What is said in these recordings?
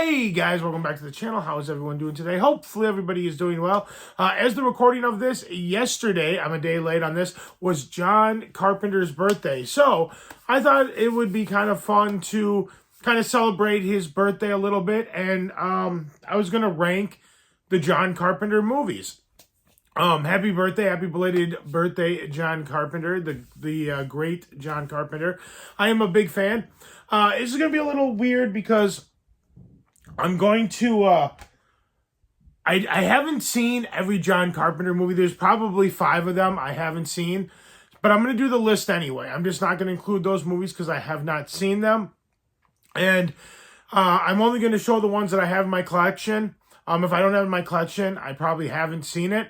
Hey guys, welcome back to the channel. How is everyone doing today? Hopefully everybody is doing well. As the recording of this yesterday, I'm a day late on this, was John Carpenter's birthday. So I thought it would be kind of fun to kind of celebrate his birthday a little bit. And I was going to rank the John Carpenter movies. Happy birthday, happy belated birthday, John Carpenter, the great John Carpenter. I am a big fan. This is going to be a little weird because I'm going to, I haven't seen every John Carpenter movie. There's probably 5 of them I haven't seen, but I'm going to do the list anyway. I'm just not going to include those movies because I have not seen them. And I'm only going to show the ones that I have in my collection. If I don't have it in my collection, I probably haven't seen it.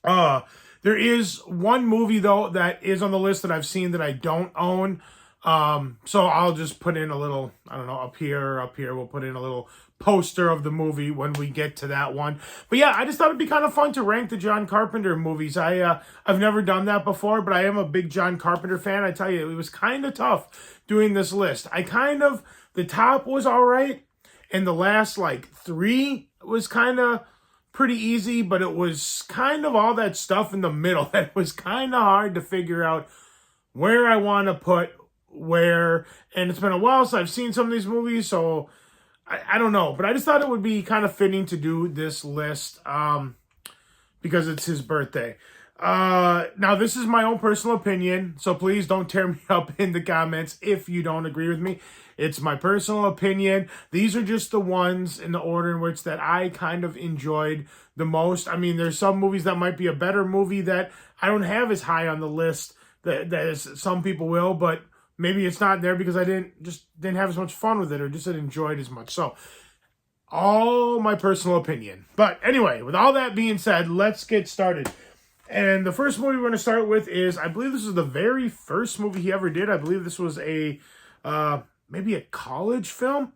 There is one movie, though, that is on the list that I've seen that I don't own. So I'll just put in a little, I don't know, up here, we'll put in a little poster of the movie when we get to that one. But yeah, I just thought it'd be kind of fun to rank the John Carpenter movies. I've never done that before, but I am a big John Carpenter fan. I tell you, it was kind of tough doing this list. The top was all right, and the last like 3 was kind of pretty easy, but it was kind of all that stuff in the middle that was kind of hard to figure out where I want to put where, and it's been a while since I've seen some of these movies, so I don't know, but I just thought it would be kind of fitting to do this list because it's his birthday. Now this is my own personal opinion, so please don't tear me up in the comments if you don't agree with me. It's my personal opinion. These are just the ones in the order in which that I kind of enjoyed the most. I mean, there's some movies that might be a better movie that I don't have as high on the list that as some people will, but maybe it's not there because I didn't have as much fun with it or just didn't enjoy it as much. So, all my personal opinion. But anyway, with all that being said, let's get started. And the first movie we're going to start with is, I believe this is the very first movie he ever did. I believe this was maybe a college film.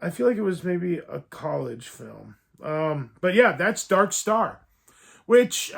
I feel like it was maybe a college film. But yeah, that's Dark Star, which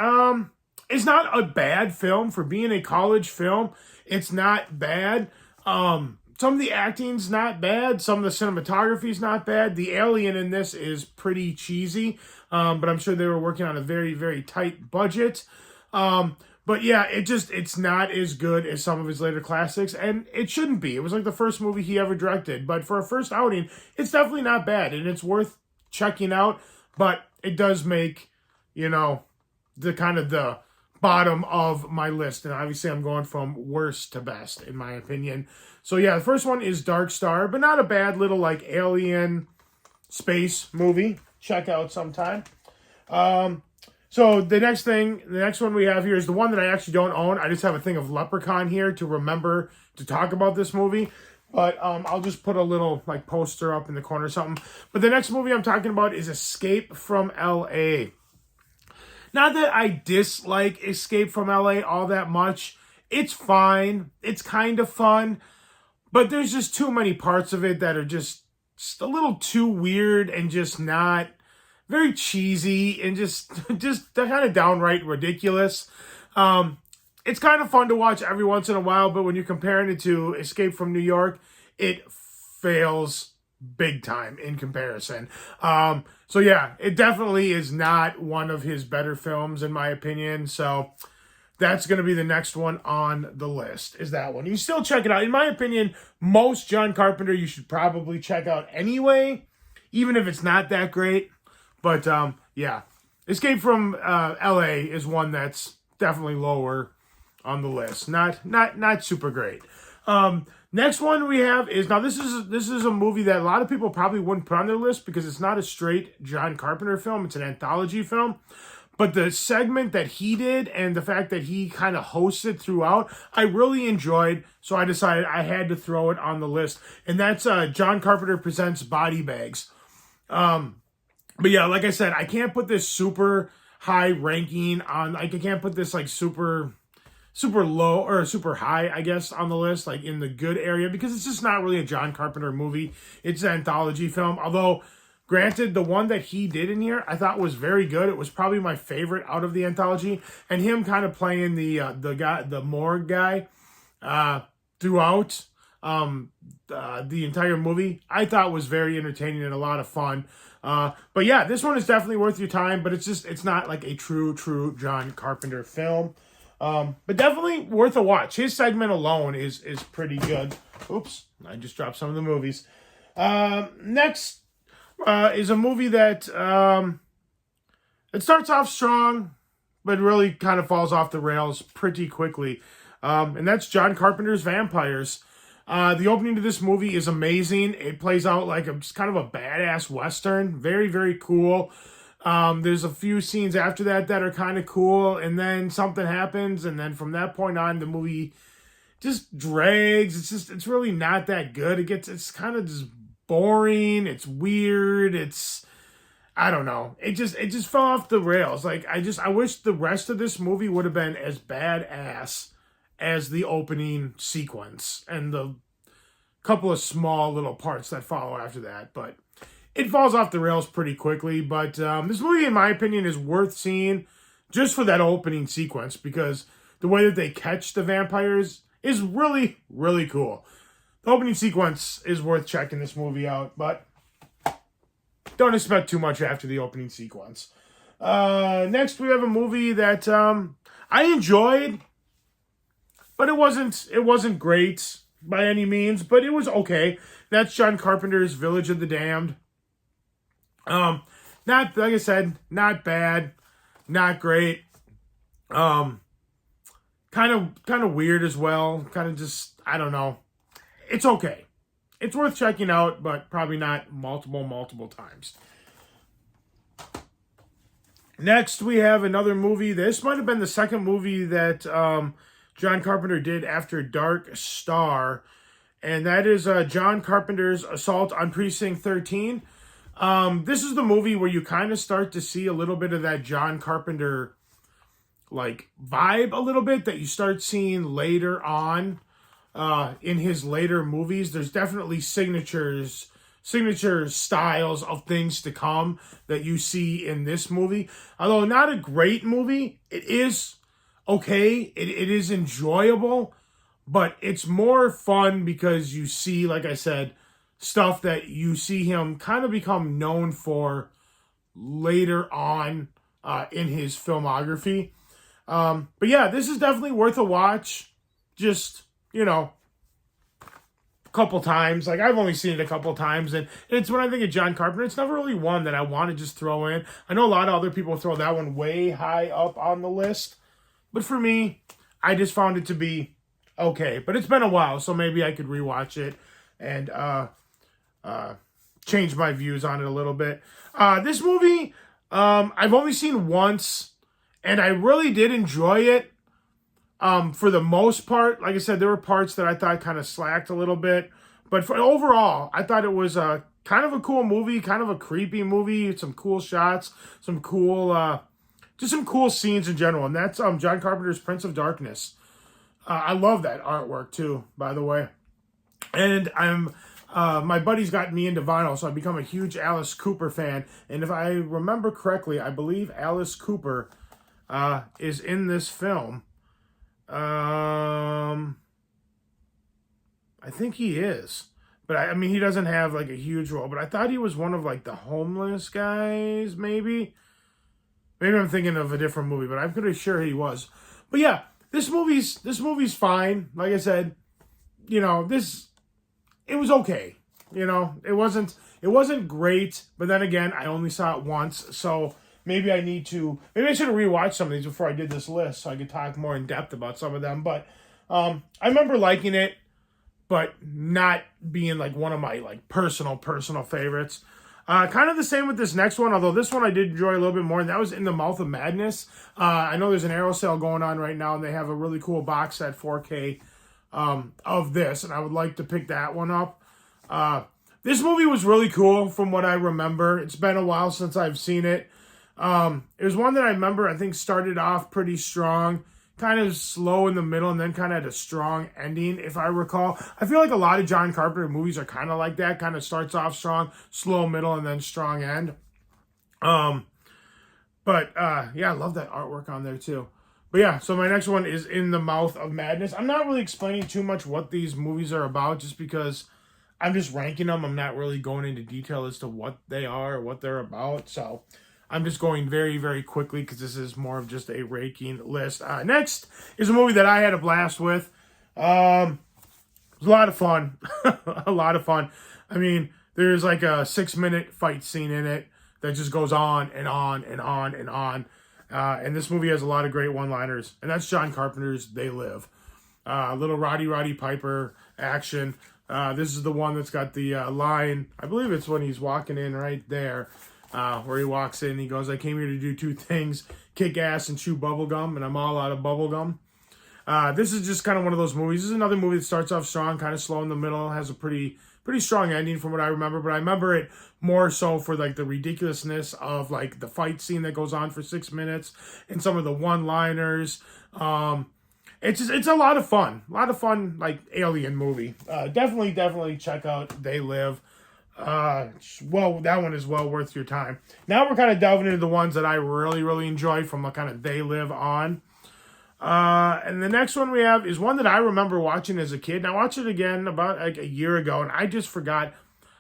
is not a bad film for being a college film. It's not bad. Some of the acting's not bad. Some of the cinematography's not bad. The alien in this is pretty cheesy, but I'm sure they were working on a very, very tight budget. But yeah, it's not as good as some of his later classics, and it shouldn't be. It was like the first movie he ever directed, but for a first outing, it's definitely not bad, and it's worth checking out, but it does make, the bottom of my list, and obviously I'm going from worst to best in my opinion. So yeah, the first one is Dark Star, but not a bad little like alien space movie. Check out sometime. So the next one we have here is the one that I actually don't own. I just have a thing of Leprechaun here to remember to talk about this movie. But I'll just put a little like poster up in the corner or something. But the next movie I'm talking about is Escape from L.A. Not that I dislike Escape from L.A. all that much. It's fine. It's kind of fun. But there's just too many parts of it that are just a little too weird and just not very cheesy and just they're kind of downright ridiculous. It's kind of fun to watch every once in a while, but when you're comparing it to Escape from New York, it fails big time in comparison. So yeah, it definitely is not one of his better films in my opinion. So that's going to be the next one on the list, is that one. You still check it out. In my opinion, most John Carpenter you should probably check out anyway, even if it's not that great. But yeah, Escape from L.A. is one that's definitely lower on the list. Not super great. Next one we have is, now this is a movie that a lot of people probably wouldn't put on their list because it's not a straight John Carpenter film. It's an anthology film. But the segment that he did and the fact that he kind of hosted throughout, I really enjoyed. So I decided I had to throw it on the list. And that's John Carpenter Presents Body Bags. But yeah, like I said, I can't put this super high ranking on, like I can't put this like super low or super high, I guess, on the list, like in the good area, because it's just not really a John Carpenter movie. It's an anthology film. Although, granted, the one that he did in here, I thought was very good. It was probably my favorite out of the anthology, and him kind of playing the morgue guy throughout. the entire movie, I thought was very entertaining and a lot of fun. But yeah, this one is definitely worth your time, but it's not like a true John Carpenter film. But definitely worth a watch. His segment alone is pretty good. Oops, I just dropped some of the movies. Next is a movie that it starts off strong, but really kind of falls off the rails pretty quickly. And that's John Carpenter's Vampires. The opening to this movie is amazing. It plays out like it's kind of a badass Western. Very, very cool. There's a few scenes after that are kind of cool, and then something happens, and then from that point on, the movie just drags. It's really not that good. It's kind of just boring. It's weird. I don't know. It just fell off the rails. Like, I wish the rest of this movie would have been as badass as the opening sequence and the couple of small little parts that follow after that. But it falls off the rails pretty quickly. But this movie, in my opinion, is worth seeing just for that opening sequence, because the way that they catch the vampires is really, really cool. The opening sequence is worth checking this movie out, but don't expect too much after the opening sequence. Next, we have a movie that I enjoyed, but it wasn't great by any means, but it was okay. That's John Carpenter's Village of the Damned. Not, like I said, not bad, not great. Kind of weird as well. Kind of just, I don't know. It's okay. It's worth checking out, but probably not multiple times. Next, we have another movie. This might have been the second movie that John Carpenter did after Dark Star, and that is John Carpenter's Assault on Precinct 13. This is the movie where you kind of start to see a little bit of that John Carpenter like vibe a little bit that you start seeing later on in his later movies. There's definitely signature styles of things to come that you see in this movie. Although not a great movie, it is okay. It is enjoyable, but it's more fun because you see, like I said, stuff that you see him kind of become known for later on in his filmography. But yeah, this is definitely worth a watch. Just, a couple times. Like, I've only seen it a couple times, and it's when I think of John Carpenter, it's never really one that I want to just throw in. I know a lot of other people throw that one way high up on the list, but for me, I just found it to be okay. But it's been a while, so maybe I could rewatch it and change my views on it a little bit. This movie, I've only seen once, and I really did enjoy it. For the most part, like I said, there were parts that I thought kind of slacked a little bit. But overall, I thought it was kind of a cool movie, kind of a creepy movie, some cool shots, some cool scenes in general. And that's John Carpenter's Prince of Darkness. I love that artwork too, by the way. And my buddy's got me into vinyl, so I've become a huge Alice Cooper fan. And if I remember correctly, I believe Alice Cooper is in this film. I think he is, but I mean, he doesn't have like a huge role, but I thought he was one of like the homeless guys, maybe I'm thinking of a different movie, but I'm pretty sure he was. But yeah, this movie's fine. Like I said, it was okay. It wasn't great, but then again, I only saw it once, so maybe I should have rewatched some of these before I did this list so I could talk more in depth about some of them. But I remember liking it, but not being like one of my like personal favorites. Kind of the same with this next one, although this one I did enjoy a little bit more, and that was In the Mouth of Madness. I know there's an Arrow sale going on right now, and they have a really cool box set 4K of this, and I would like to pick that one up. This movie was really cool from what I remember. It's been a while since I've seen it. It was one that I remember, I think, started off pretty strong, kind of slow in the middle, and then kind of had a strong ending, if I recall. I feel like a lot of John Carpenter movies are kind of like that, kind of starts off strong, slow middle, and then strong end. Yeah, I love that artwork on there, too. But yeah, so my next one is In the Mouth of Madness. I'm not really explaining too much what these movies are about just because I'm just ranking them. I'm not really going into detail as to what they are or what they're about. So I'm just going very, very quickly because this is more of just a ranking list. Next is a movie that I had a blast with. It was a lot of fun. A lot of fun. I mean, there's like a 6-minute fight scene in it that just goes on and on and on and on. And this movie has a lot of great one-liners. And that's John Carpenter's They Live. Little Roddy Piper action. This is the one that's got the line. I believe it's when he's walking in right there. Where he walks in. He goes, I came here to do 2 things. Kick ass and chew bubblegum. And I'm all out of bubblegum. This is just kind of one of those movies. This is another movie that starts off strong, kind of slow in the middle. Has a pretty strong ending from what I remember. But I remember it more so for like the ridiculousness of like the fight scene that goes on for 6 minutes and some of the one-liners. It's a lot of fun. A lot of fun, like alien movie. Definitely check out They Live. Well, that one is well worth your time. Now we're kind of delving into the ones that I really enjoy from a kind of They Live on. And the next one we have is one that I remember watching as a kid. And I watched it again about like a year ago, and I just forgot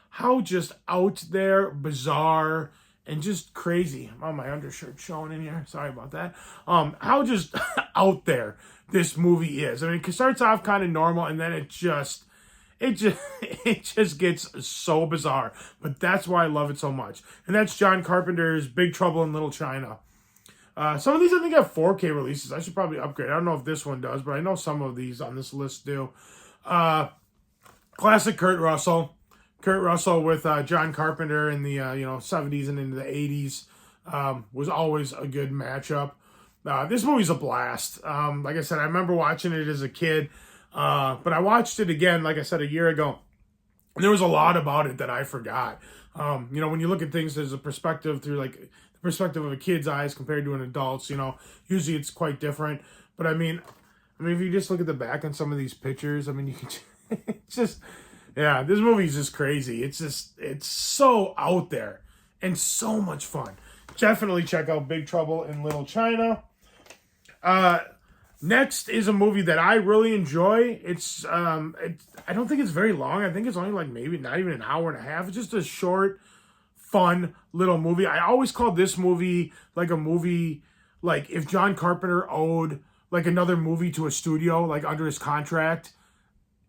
how just out there, bizarre, and just crazy. Oh, my undershirt showing in here. Sorry about that. How just out there this movie is. I mean, it starts off kind of normal, and then it just gets so bizarre. But that's why I love it so much. And that's John Carpenter's Big Trouble in Little China. Some of these I think have 4K releases. I should probably upgrade. I don't know if this one does, but I know some of these on this list do. Classic Kurt Russell. Kurt Russell with John Carpenter in the 70s and into the 80s was always a good matchup. This movie's a blast. Like I said, I remember watching it as a kid, but I watched it again, like I said, a year ago. And there was a lot about it that I forgot. When you look at things as a perspective through like the perspective of a kid's eyes compared to an adult's, usually it's quite different. But I mean, if you just look at the back on some of these pictures, I mean, you can it's just, yeah, this movie's just crazy. It's so out there and so much fun. Definitely check out Big Trouble in Little China. Next is a movie that I really enjoy. I don't think it's very long. I think it's only like maybe not even an hour and a half. It's just a short, fun little movie. I always call this movie like a movie, like if John Carpenter owed like another movie to a studio, like under his contract,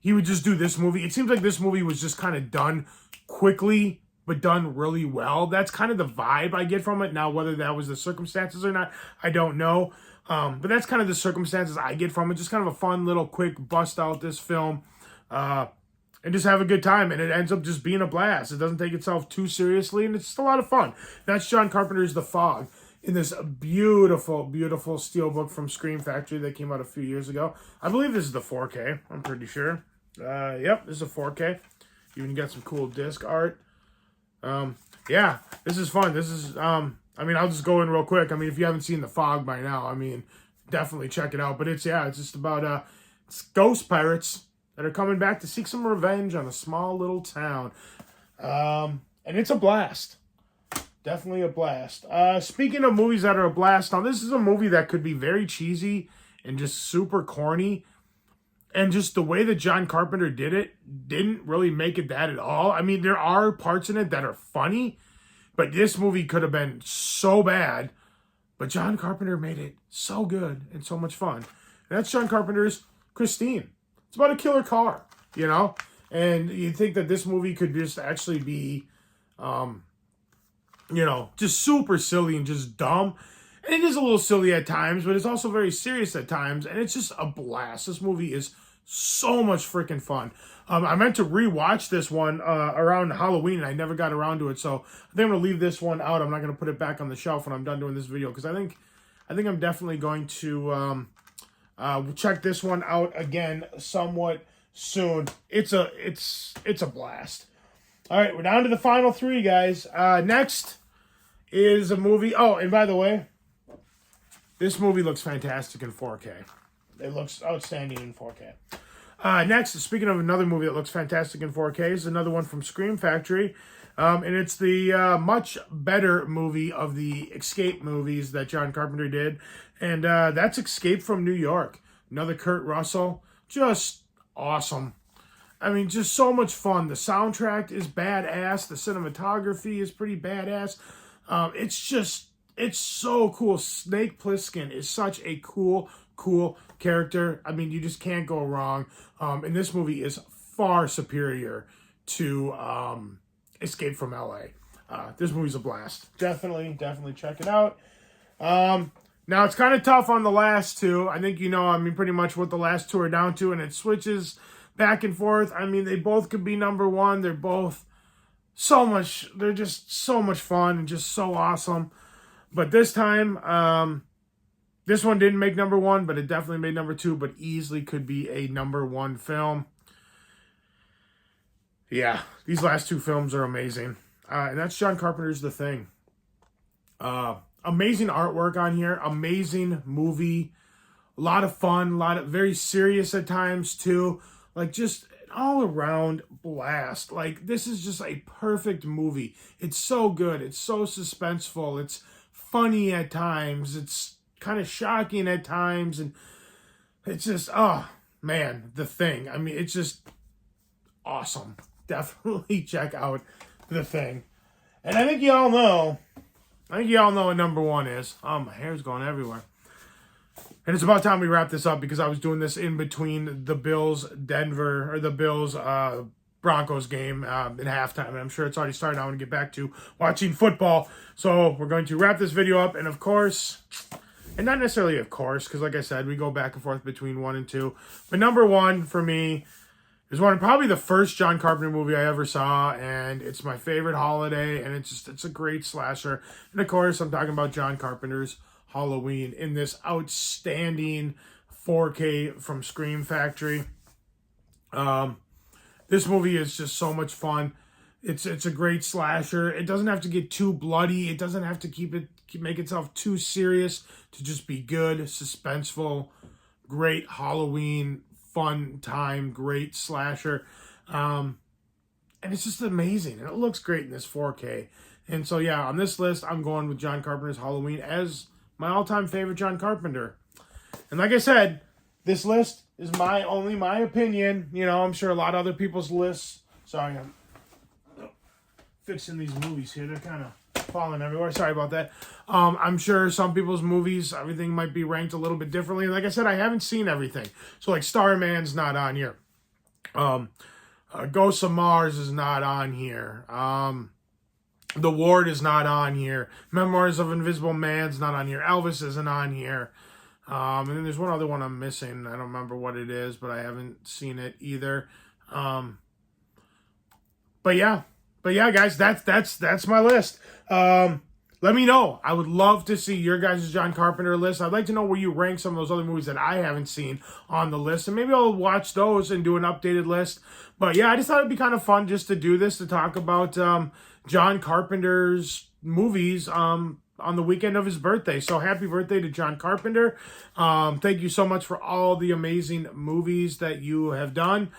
he would just do this movie. It seems like this movie was just kind of done quickly, but done really well. That's kind of the vibe I get from it. Now, whether that was the circumstances or not, I don't know. But that's kind of the circumstances I get from it. Just kind of a fun little quick bust out this film. And just have a good time. And it ends up just being a blast. It doesn't take itself too seriously. And it's just a lot of fun. That's John Carpenter's The Fog in this beautiful steelbook from Scream Factory that came out a few years ago. I believe this is the 4K. I'm pretty sure. Yep, this is a 4K. Even got some cool disc art. Yeah, this is fun. This is, I'll just go in real quick. I mean, if you haven't seen The Fog by now, I mean, definitely check it out. But it's just about, it's ghost pirates that are coming back to seek some revenge on a small little town. And it's a blast. Definitely a blast. Speaking of movies that are a blast, now this is a movie that could be very cheesy and just super corny. And just the way that John Carpenter did it didn't really make it that at all. I mean, there are parts in it that are funny, but this movie could have been so bad. But John Carpenter made it so good and so much fun. And that's John Carpenter's Christine. It's about a killer car, And you'd think that this movie could just actually be, just super silly and just dumb. And it is a little silly at times, but it's also very serious at times. And it's just a blast. This movie is so much freaking fun. I meant to rewatch this one around Halloween, and I never got around to it. So I think I'm going to leave this one out. I'm not going to put it back on the shelf when I'm done doing this video, because I think I'm definitely going to check this one out again somewhat soon. It's a blast. All right, we're down to the final 3, guys. Next is a movie. Oh, and by the way, this movie looks fantastic in 4K. It looks outstanding in 4K. Next, speaking of another movie that looks fantastic in 4K, is another one from Scream Factory. And it's the much better movie of the Escape movies that John Carpenter did. And that's Escape from New York. Another Kurt Russell. Just awesome. I mean, just so much fun. The soundtrack is badass. The cinematography is pretty badass. It's so cool. Snake Plissken is such a cool character. I mean, you just can't go wrong. And this movie is far superior to Escape from LA. This movie's a blast. Definitely check it out. Now, it's kind of tough on the last two. I think pretty much what the last two are down to, and it switches back and forth. I mean, they both could be number one. They're both they're just so much fun and just so awesome. But this time, this one didn't make number one, but it definitely made number two, but easily could be a number one film. Yeah, these last two films are amazing. And that's John Carpenter's The Thing. Amazing artwork on here. Amazing movie. A lot of fun. A lot of very serious at times, too. Like, just an all-around blast. Like, this is just a perfect movie. It's so good. It's so suspenseful. It's funny at times. It's kind of shocking at times. And it's just, oh, man, The Thing. I mean, it's just awesome. Definitely check out The Thing. And I think you all know what number one is. Oh, my hair's going everywhere. And it's about time we wrap this up because I was doing this in between the Bills Broncos game in halftime. And I'm sure it's already started. I want to get back to watching football. So we're going to wrap this video up. And of course, and not necessarily of course, because like I said, we go back and forth between 1 and 2. But number one for me is probably the first John Carpenter movie I ever saw, and it's my favorite holiday, and it's a great slasher. And of course, I'm talking about John Carpenter's Halloween in this outstanding 4K from Scream Factory. This movie is just so much fun. It's a great slasher. It doesn't have to get too bloody. It doesn't have to make itself too serious to just be good, suspenseful, great Halloween fun time, great slasher. And it's just amazing. And it looks great in this 4K. And so, yeah, on this list, I'm going with John Carpenter's Halloween as my all-time favorite John Carpenter. And like I said, this list is only my opinion. I'm sure a lot of other people's lists. Sorry, I'm fixing these movies here. They're kind of falling everywhere. Sorry about that. I'm sure some people's movies, everything might be ranked a little bit differently. Like I said, I haven't seen everything. So, like, Starman's not on here. Ghosts of Mars is not on here. The Ward is not on here. Memoirs of Invisible Man's not on here. Elvis isn't on here. And then there's one other one I'm missing. I don't remember what it is, but I haven't seen it either. But yeah, guys, that's my list. Let me know. I would love to see your guys' John Carpenter list. I'd like to know where you rank some of those other movies that I haven't seen on the list. And maybe I'll watch those and do an updated list. But yeah, I just thought it'd be kind of fun just to do this, to talk about John Carpenter's movies on the weekend of his birthday. So happy birthday to John Carpenter. Thank you so much for all the amazing movies that you have done.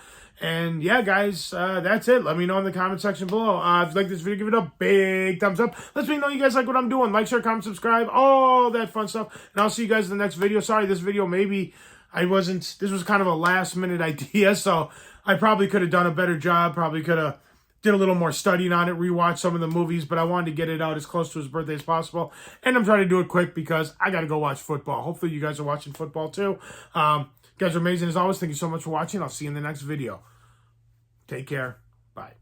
And yeah, guys, that's it. Let me know in the comment section below. If you like this video, give it a big thumbs up. Let me know you guys like what I'm doing. Like, share, comment, subscribe, all that fun stuff. And I'll see you guys in the next video. Sorry, this video this was kind of a last minute idea, so I probably could have done a better job. Probably could have did a little more studying on it, rewatched some of the movies, but I wanted to get it out as close to his birthday as possible. And I'm trying to do it quick because I got to go watch football. Hopefully you guys are watching football too. You guys are amazing as always. Thank you so much for watching. I'll see you in the next video. Take care. Bye.